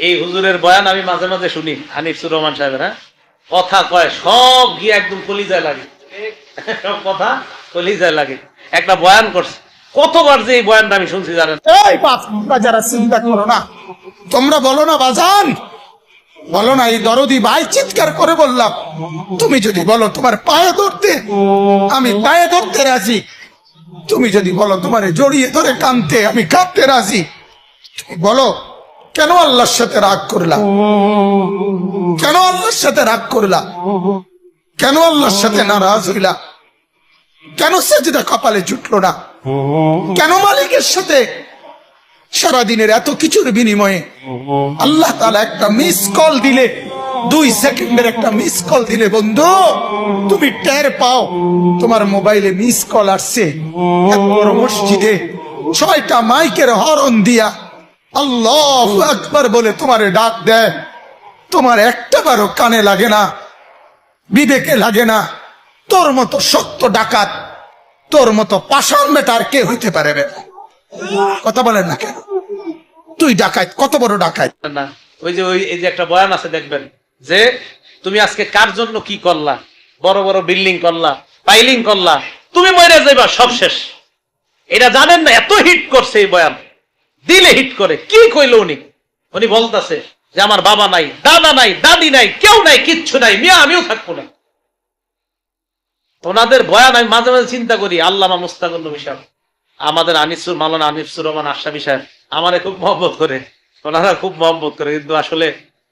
এই হুজুরের বয়ান আমি মাঝে মাঝে শুনি, হানিফুর রহমান সাহেবের। হ্যাঁ, কথা কয় সব গিয়ে একদম কলিজায় লাগে, সব কথা কলিজায় লাগে। একটা বয়ান করছে, কতবার যে এই বয়ানটা আমি শুনছি জানেন? এই বাপ, তোমরা যারা চিন্তা করো না, তোমরা বলো না বাজান, বলো না এই দরদি ভাই চিৎকার করে বললাম, তুমি যদি বলো তোমার পায়ে ধরতে, আমি পায়ে ধরতে রাজি। তুমি যদি বলো তোমার জড়িয়ে ধরে কাঁদতে, আমি কাঁদতে রাজি। তুমি বলো কেন আল্লাহর সাথে রাগ করলা, কেন আল্লাহর সাথে রাগ করলা, কেন আল্লাহর সাথে নারাজ হইলা, কেন সেজদা কপালে জুটলো না, কেন মালিকের সাথে সারাদিনের এত কিছুর বিনিময়ে আল্লাহ তাআলা একটা মিস কল দিলে, 2 সেকেন্ডের একটা মিস কল দিলে বন্ধু তুমি টের পাও তোমার মোবাইলে মিস কল আসছে। এত বড় মসজিদে 6টা মাইকের হরন দিয়া আল্লাহু আকবার বলে তোমারে ডাক দেয়, তোমার একটা বারও কানে লাগে না, বিবেকে লাগে না। তোর মতো শক্ত ডাকাত, তোর মতো পাষাণ বেটার কে হইতে পারে রে? কথা বলেন না কেন? তুই ডাকাত, কত বড় ডাকাত না, ওই যে এই যে একটা বয়ান আছে দেখবেন, যে তুমি আজকে কার জন্য কি করলা, বড় বড় বিল্ডিং করলা, পাইলিং করলা, তুমি মরে যাইবা, সব শেষ। এটা জানেন না? এত হিট করছে এই বয়ান, দিলে হিট করে। কি কইল উনি? উনি বলতেছে যে আমার বাবা নাই, দাদা নাই, দাদি নাই, কেউ নাই, কিচ্ছু নাই, মিয়া আমিও থাকবো না। ওনাদের বয়ান আমি মাঝে মাঝে চিন্তা করি, আল্লামা মুস্তাকুর নবী সাহেব, আমাদের মাওলানা আনিসুর রহমান আশরাফী সাহেব আমারে খুব মহব্বত করে, ওনারা খুব মহব্বত করে, কিন্তু আসলে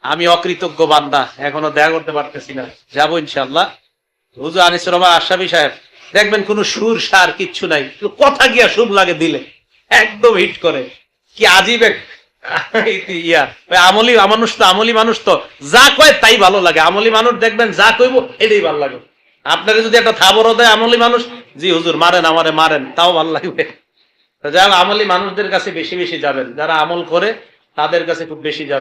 আমি অকৃতজ্ঞ বান্দা, এখনো দেখা করতে পারতেছি না। যাবো ইনশাআল্লাহ। হুজুর আনিসুর রহমান আশরাফী সাহেব দেখবেন কোন সুর সার কিচ্ছু নাই, কথা গিয়া শুভ লাগে, দিলে একদম হিট করে। কি আজীব এক ইয়া। আমলি মানুষ তো, আমলি মানুষ তো যা কয় তাই ভালো লাগে। আমলি মানুষ দেখবেন যা কইব এটাই ভালো লাগে। আপনারা যদি একটা থাবরও দেয় আমলি মানুষ, জি হুজুর মারেন আমারে মারেন, তাও ভালো লাগবে। যারা আমলি মানুষদের কাছে বেশি বেশি যাবেন, যারা আমল করে তাদের কাছে খুব বেশি যাবেন।